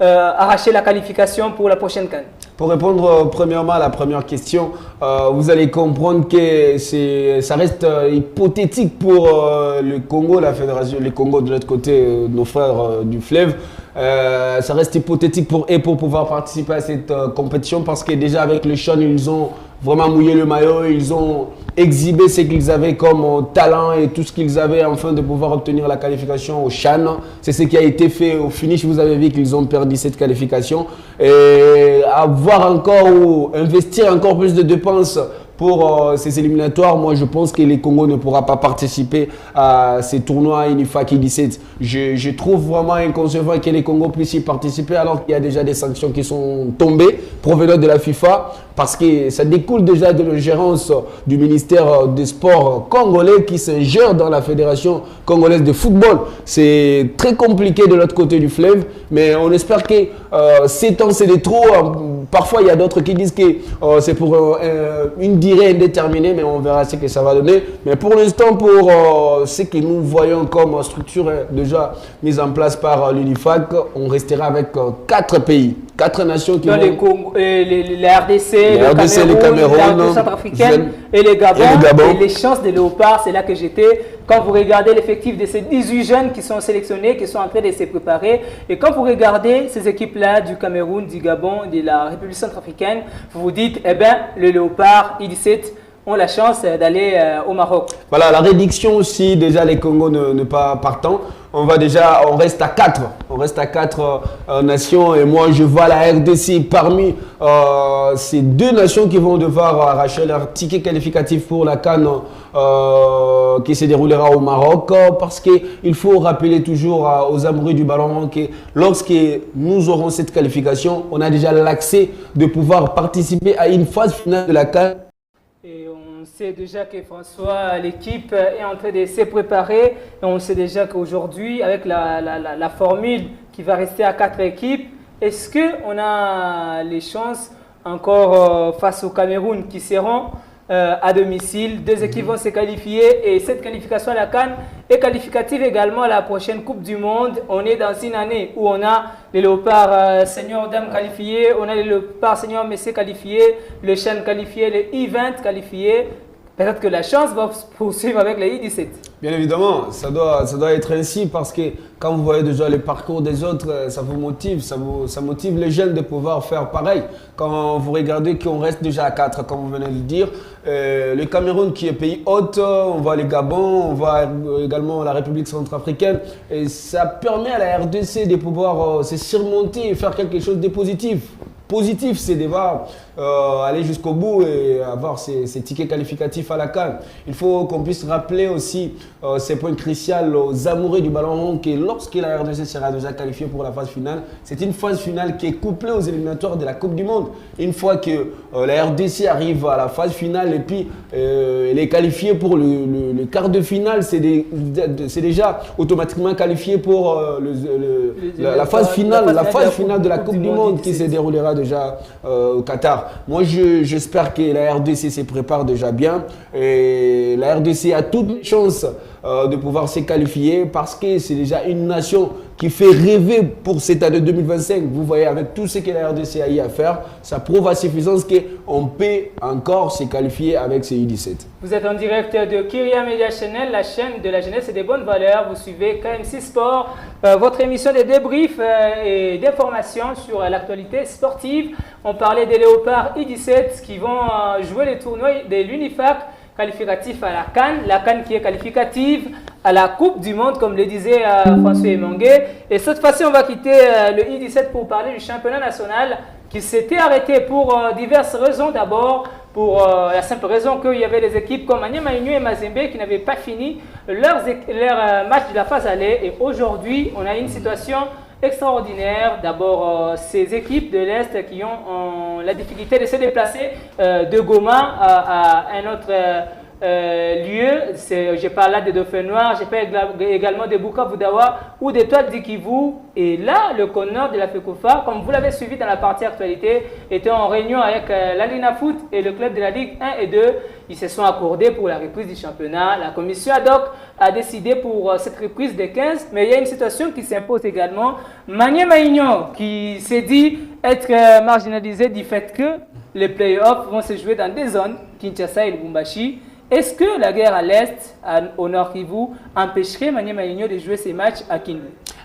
arracher la qualification pour la prochaine CAN? Pour répondre premièrement à la première question, vous allez comprendre que ça reste hypothétique pour le Congo, la fédération, le Congo de l'autre côté, nos frères du fleuve. Ça reste hypothétique pour pouvoir participer à cette compétition parce que déjà avec le Chan, ils ont vraiment mouillé le maillot, ils ont exhibé ce qu'ils avaient comme talent et tout ce qu'ils avaient afin de pouvoir obtenir la qualification au Chan. C'est ce qui a été fait au finish. Vous avez vu qu'ils ont perdu cette qualification. Et avoir encore ou investir encore plus de dépenses pour ces éliminatoires, moi je pense que les Congo ne pourra pas participer à ces tournois INIFAC I-17. Je trouve vraiment inconcevable que les Congo puissent y participer alors qu'il y a déjà des sanctions qui sont tombées provenant de la FIFA parce que ça découle déjà de l'ingérence du ministère des Sports congolais qui s'ingère dans la fédération congolaise de football. C'est très compliqué de l'autre côté du fleuve, mais on espère que 7 ans c'est des trop. Parfois il y a d'autres qui disent que c'est pour une durée indéterminée, mais on verra ce que ça va donner. Mais pour l'instant, pour ce que nous voyons comme structure déjà mise en place par l'UNIFAC, on restera avec 4 pays, 4 nations qui vont... les RDC, le Cameroun, la République centrafricaine et le Gabon. Et les chances des Léopards, c'est là que j'étais. Quand vous regardez l'effectif de ces 18 jeunes qui sont sélectionnés, qui sont en train de se préparer, et quand vous regardez ces équipes-là du Cameroun, du Gabon, de la République centrafricaine, vous vous dites, eh bien, le Léopard, I-17, ont la chance d'aller au Maroc. Voilà, la réduction aussi, déjà les Congo ne pas partant. On reste à 4. On reste à 4 nations et moi je vois la RDC parmi ces 2 nations qui vont devoir arracher leur ticket qualificatif pour la CAN qui se déroulera au Maroc parce qu'il faut rappeler toujours aux amoureux du ballon que lorsque nous aurons cette qualification, on a déjà l'accès de pouvoir participer à une phase finale de la CAN. Et on sait déjà que François, l'équipe est en train de se préparer. Et on sait déjà qu'aujourd'hui, avec la formule qui va rester à 4 équipes, est-ce qu'on a les chances encore face au Cameroun qui seront à domicile? 2 équipes vont se qualifier et cette qualification à la CAN est qualificative également à la prochaine Coupe du Monde. On est dans une année où on a les Léopards seniors dames qualifiés, on a les Léopards seniors messieurs qualifiés, le Chan qualifié, le I-20 qualifié. peut-être que la chance va se poursuivre avec les U17. Bien évidemment, ça doit être ainsi parce que quand vous voyez déjà le parcours des autres, ça vous motive, ça motive les jeunes de pouvoir faire pareil. Quand vous regardez qu'on reste déjà à 4, comme vous venez de le dire, le Cameroun qui est pays hôte, on voit les Gabon, on voit également la République centrafricaine et ça permet à la RDC de pouvoir se surmonter et faire quelque chose de positif. Positif, c'est de voir aller jusqu'au bout et avoir ces tickets qualificatifs à la CAN. Il faut qu'on puisse rappeler aussi ces points cruciaux aux amoureux du ballon rond que lorsque la RDC sera déjà qualifiée pour la phase finale, c'est une phase finale qui est couplée aux éliminatoires de la Coupe du Monde. Une fois que la RDC arrive à la phase finale et puis elle est qualifiée pour le quart de finale, c'est déjà automatiquement qualifié pour la phase finale de la Coupe du Monde qui se déroulera déjà au Qatar. Moi, j'espère que la RDC se prépare déjà bien et la RDC a toutes les chances de pouvoir se qualifier parce que c'est déjà une nation qui fait rêver pour cette année 2025. Vous voyez, avec tout ce que la RDC a eu à faire, ça prouve à suffisance qu'on peut encore se qualifier avec ces U17. Vous êtes en direct de Kyria Media Channel, la chaîne de la jeunesse et des bonnes valeurs. Vous suivez KMC Sport, votre émission de débrief et d'informations sur l'actualité sportive. On parlait des Léopards U17 qui vont jouer les tournois de l'UNIFAC qualificatif à la CAN qui est qualificative à la Coupe du Monde, comme le disait François Emangué. Et cette fois-ci, on va quitter le U17 pour parler du championnat national qui s'était arrêté pour diverses raisons. D'abord, pour la simple raison qu'il y avait des équipes comme Maniema Union et Mazembe qui n'avaient pas fini leur match de la phase aller. Et aujourd'hui, on a une situation extraordinaire. D'abord, ces équipes de l'Est qui ont la difficulté de se déplacer de Goma à un autre lieu. Je parle là des Dauphins Noirs, je parle également de Bukavu-Dawa ou des Toiles du Kivu. Et là, le CONOR de la FECOFA, comme vous l'avez suivi dans la partie actualité, était en réunion avec l'Alina Foot et le club de la Ligue 1 et 2. Ils se sont accordés pour la reprise du championnat. La commission ad hoc a décidé pour cette reprise des 15. Mais il y a une situation qui s'impose également. Maniema Union qui s'est dit être marginalisé du fait que les playoffs vont se jouer dans des zones, Kinshasa et Lubumbashi. Est-ce que la guerre à l'Est, au Nord Kivu, empêcherait Maniema Union de jouer ces matchs à Kindu?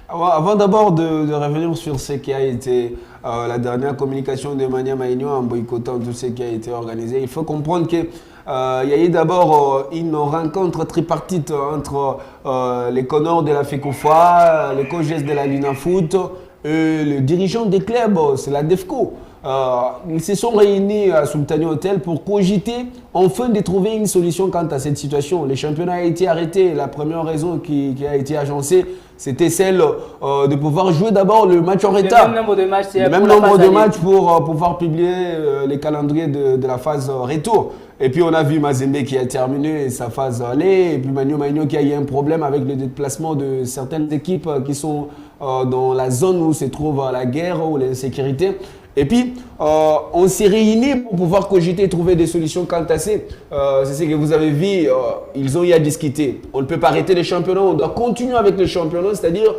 Avant d'abord de revenir sur ce qui a été la dernière communication de Maniema Union en boycottant tout ce qui a été organisé, il faut comprendre qu'il y a eu d'abord une rencontre tripartite entre les CONOR de la FECOFA, les COGES de la Lina Foot et les dirigeants des clubs, c'est la DEFCO. Ils se sont réunis à Sultani Hotel pour cogiter enfin de trouver une solution quant à cette situation. Le championnat a été arrêté. La première raison qui a été agencée, c'était celle de pouvoir jouer d'abord le match en retard. Le même nombre de matchs, le même nombre de matchs pour pouvoir publier les calendriers de la phase retour. Et puis on a vu Mazembe qui a terminé sa phase aller, et puis Maniema Union qui a eu un problème avec le déplacement de certaines équipes qui sont dans la zone où se trouve la guerre ou l'insécurité. Et puis, on s'est réunis pour pouvoir cogiter et trouver des solutions quant à ça. C'est ce que vous avez vu, ils ont eu à discuter. On ne peut pas arrêter les championnats, on doit continuer avec les championnats, c'est-à-dire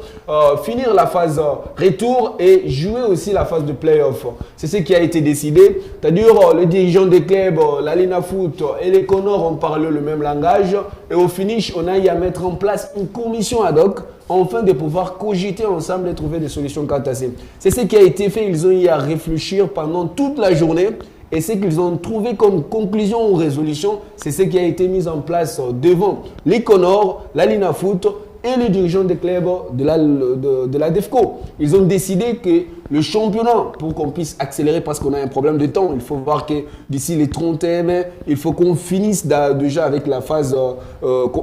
finir la phase retour et jouer aussi la phase de play-off. C'est ce qui a été décidé. C'est-à-dire, les dirigeants des clubs, la Lina Foot et les CONOR ont parlé le même langage. Et au finish, on a eu à mettre en place une commission ad hoc afin de pouvoir cogiter ensemble et trouver des solutions quant à ça. C'est ce qui a été fait. Ils ont eu à réfléchir pendant toute la journée et ce qu'ils ont trouvé comme conclusion ou résolution, c'est ce qui a été mis en place devant les CONOR, la Lina Foot et les dirigeants des clubs de la DEFCO. Ils ont décidé que le championnat, pour qu'on puisse accélérer parce qu'on a un problème de temps, il faut voir que d'ici les 31 mai, il faut qu'on finisse déjà avec la phase,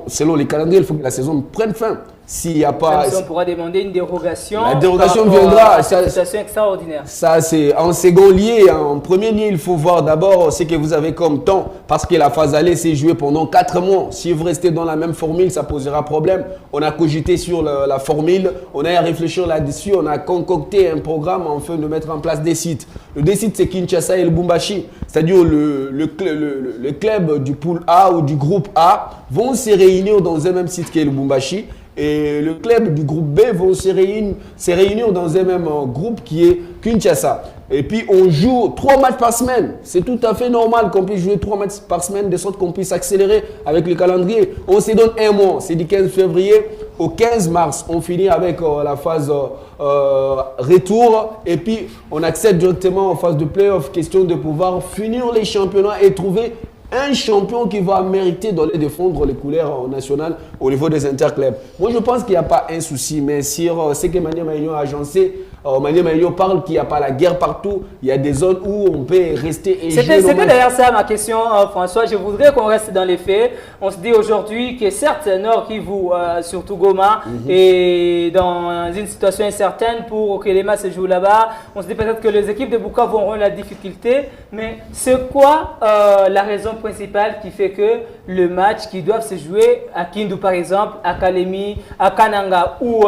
selon les calendriers, il faut que la saison prenne fin. S'il n'y a pas... on pourra demander une dérogation. La dérogation viendra. C'est une situation extraordinaire. Ça, c'est en second lieu. En premier lieu, il faut voir d'abord ce que vous avez comme temps. Parce que la phase aller s'est jouée pendant 4 mois. Si vous restez dans la même formule, ça posera problème. On a cogité sur la formule. On a à réfléchir là-dessus. On a concocté un programme afin de mettre en place des sites. Le des sites, c'est Kinshasa et Lubumbashi. C'est-à-dire le club du pool A ou du groupe A vont se réunir dans un même site qui est Lubumbashi. et le club du groupe B vont se réunir dans un même groupe qui est Kinshasa. Et puis on joue 3 matchs par semaine. C'est tout à fait normal qu'on puisse jouer 3 matchs par semaine de sorte qu'on puisse accélérer avec le calendrier. On se donne un mois, c'est du 15 février au 15 mars. On finit avec la phase retour et puis on accède directement en phase de play-off. Question de pouvoir finir les championnats et trouver un champion qui va mériter d'aller défendre les couleurs nationales au niveau des interclubs. Moi, je pense qu'il n'y a pas un souci, mais sur ce que Maniema Union a agencé, Maniema Union parle qu'il n'y a pas la guerre partout. Il y a des zones où on peut rester et jouer. C'était d'ailleurs ça ma question, François. Je voudrais qu'on reste dans les faits. On se dit aujourd'hui que certes, Nord Kivu, surtout Goma, est dans une situation incertaine pour que les matchs se jouent là-bas. On se dit peut-être que les équipes de Bukavu auront la difficulté, mais c'est quoi la raison principale qui fait que le match qui doivent se jouer à Kindu par exemple, à Kalemi, à Kananga ou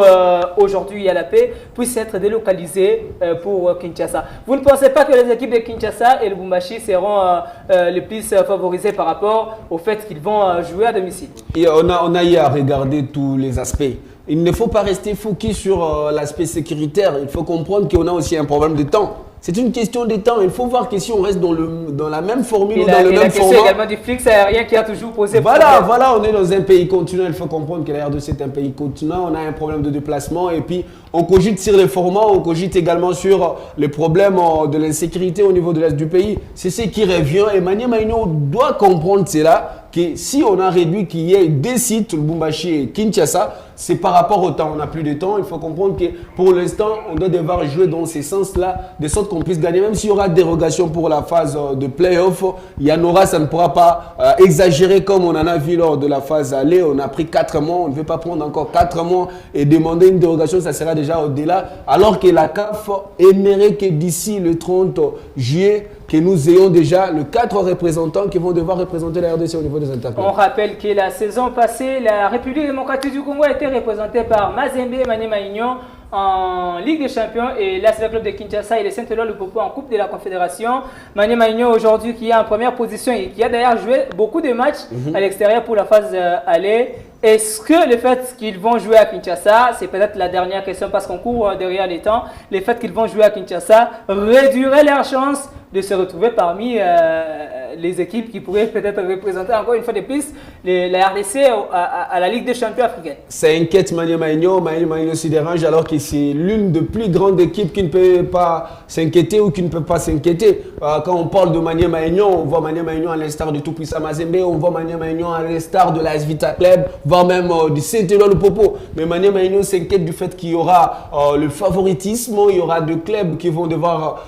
aujourd'hui il y a la paix, puisse être délocalisé pour Kinshasa. Vous ne pensez pas que les équipes de Kinshasa et le Lubumbashi seront les plus favorisés par rapport au fait qu'ils vont jouer à domicile? Et on a eu à regarder tous les aspects. Il ne faut pas rester focus sur l'aspect sécuritaire. Il faut comprendre qu'on a aussi un problème de temps. C'est une question de temps. Il faut voir que si on reste dans la même formule, dans le même format. Il y a également du flux aérien qui a toujours posé problème. Voilà, on est dans un pays continent. Il faut comprendre que la RDC est un pays continent. On a un problème de déplacement et puis on cogite sur les formats, on cogite également sur les problèmes de l'insécurité au niveau de l'Est du pays. C'est ce qui revient et Maniema Union doit comprendre cela, que si on a réduit qu'il y ait 2 sites, Lubumbashi et Kinshasa, c'est par rapport au temps. On n'a plus de temps. Il faut comprendre que pour l'instant, on doit devoir jouer dans ces sens-là, de sorte qu'on puisse gagner. Même s'il y aura dérogation pour la phase de play-off, il y en aura, ça ne pourra pas exagérer comme on en a vu lors de la phase aller. On a pris 4 mois, on ne veut pas prendre encore 4 mois et demander une dérogation, ça sera déjà au-delà. Alors que la CAF aimerait que d'ici le 30 juillet, que nous ayons déjà les 4 représentants qui vont devoir représenter la RDC au niveau des interclubs. On rappelle que la saison passée, la République démocratique du Congo a été représentée par Mazembe et Maniema Union en Ligue des Champions et l'ASV Club de Kinshasa et les Saint-Éloi Lupopo en Coupe de la Confédération. Maniema Union aujourd'hui qui est en première position et qui a d'ailleurs joué beaucoup de matchs à l'extérieur pour la phase aller. Est-ce que le fait qu'ils vont jouer à Kinshasa, c'est peut-être la dernière question parce qu'on court derrière les temps, le fait qu'ils vont jouer à Kinshasa réduirait leurs chances de se retrouver parmi les équipes qui pourraient peut-être représenter encore une fois de plus la RDC à la Ligue des Champions africaine? Ça inquiète Maniema Union. Maniema Union se dérange alors que c'est l'une des plus grandes équipes qui ne peut pas s'inquiéter ou qui ne peut pas s'inquiéter. Quand on parle de Maniema Union, on voit Maniema Union à l'instar du tout-puissant Mazembe, on voit Maniema Union à l'instar de l'AS Vita Club, voire même du Saint-Éloi Lupopo. Mais Maniema Union s'inquiète du fait qu'il y aura le favoritisme, il y aura deux clubs qui vont devoir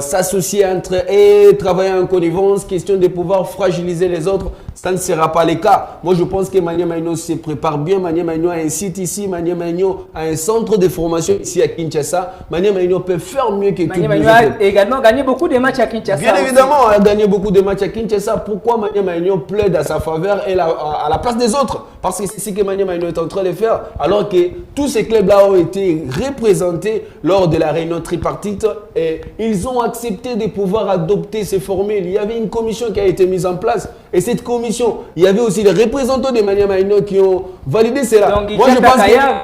s'associer entre eux et travailler en connivence, question de pouvoir fragiliser les autres. Ça ne sera pas le cas. Moi, je pense que Maniema Union se prépare bien. Maniema Union a un site ici. Maniema Union a un centre de formation ici à Kinshasa. Maniema Union peut faire mieux que Maniema Union a également gagné beaucoup de matchs à Kinshasa. Bien évidemment, elle a gagné beaucoup de matchs à Kinshasa. Pourquoi Maniema Union plaide à sa faveur et à la place des autres? Parce que c'est ce que Maniema Union est en train de faire. Alors que tous ces clubs-là ont été représentés lors de la réunion tripartite et ils ont accepté de pouvoir adopter ces formules. Il y avait une commission qui a été mise en place. Et cette commission, il y avait aussi les représentants de Maniema Union qui ont validé cela. Donc, moi, je pense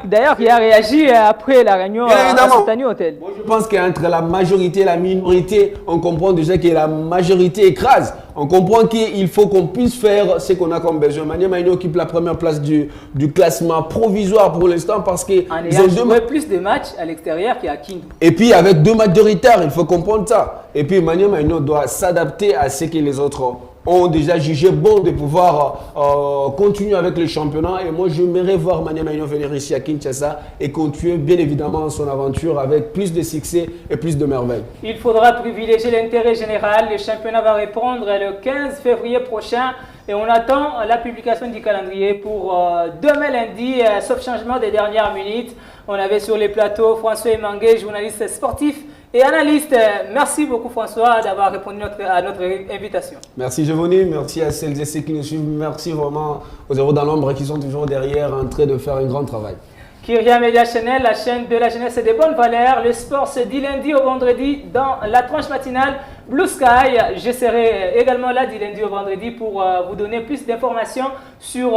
d'ailleurs, il a réagi après la réunion à Santani Hotel. Moi, je pense qu'entre la majorité et la minorité, on comprend déjà que la majorité écrase. On comprend qu'il faut qu'on puisse faire ce qu'on a comme besoin. Maniema Union occupe la première place du classement provisoire pour l'instant parce qu'ils ont joué plus de matchs à l'extérieur qu'à Kindu. Et puis avec 2 matchs de retard, il faut comprendre ça. Et puis Maniema Union doit s'adapter à ce que les autres ont déjà jugé bon de pouvoir continuer avec le championnat. Et moi, j'aimerais voir Maniema Union venir ici à Kinshasa et continuer bien évidemment son aventure avec plus de succès et plus de merveilles. Il faudra privilégier l'intérêt général. Le championnat va reprendre le 15 février prochain. Et on attend la publication du calendrier pour demain lundi, sauf changement des dernières minutes. On avait sur les plateaux François Emangué, journaliste sportif et analyste. Merci beaucoup François d'avoir répondu à notre invitation. Merci Giovanni, merci à celles et ceux qui nous suivent. Merci vraiment aux héros dans l'ombre qui sont toujours derrière en train de faire un grand travail. Kyria Media Channel, la chaîne de la jeunesse et des bonnes valeurs. Le sport se dit lundi au vendredi dans la tranche matinale. Blue Sky. Je serai également là du lundi au vendredi pour vous donner plus d'informations sur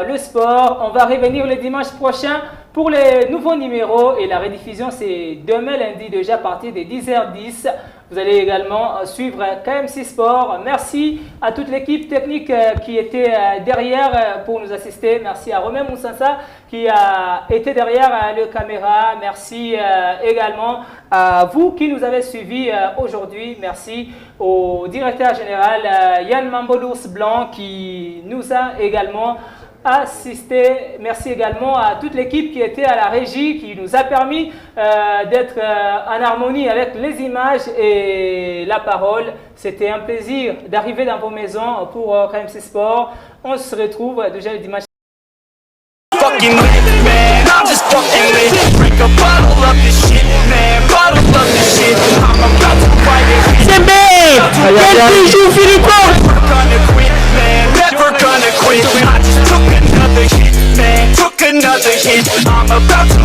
le sport. On va revenir le dimanche prochain pour les nouveaux numéros et la rediffusion c'est demain lundi déjà à partir de 10h10. Vous allez également suivre KMC Sport. Merci à toute l'équipe technique qui était derrière pour nous assister. Merci à Romain Moussansa qui a été derrière le caméra. Merci également à vous qui nous avez suivis aujourd'hui. Merci au directeur général Yann Mambodours Blanc qui nous a également assisté. Merci également à toute l'équipe qui était à la régie, qui nous a permis d'être en harmonie avec les images et la parole. C'était un plaisir d'arriver dans vos maisons pour KMC Sport. On se retrouve déjà le dimanche. Fucking lit, man, I'm just fucking lit. Drink a bottle of this shit, man, bottle of this shit. I'm about to fight it. C'est bien, quel bijou Philippe. Never gonna quit, man, never gonna quit. I just took another hit, man, took another hit. I'm about to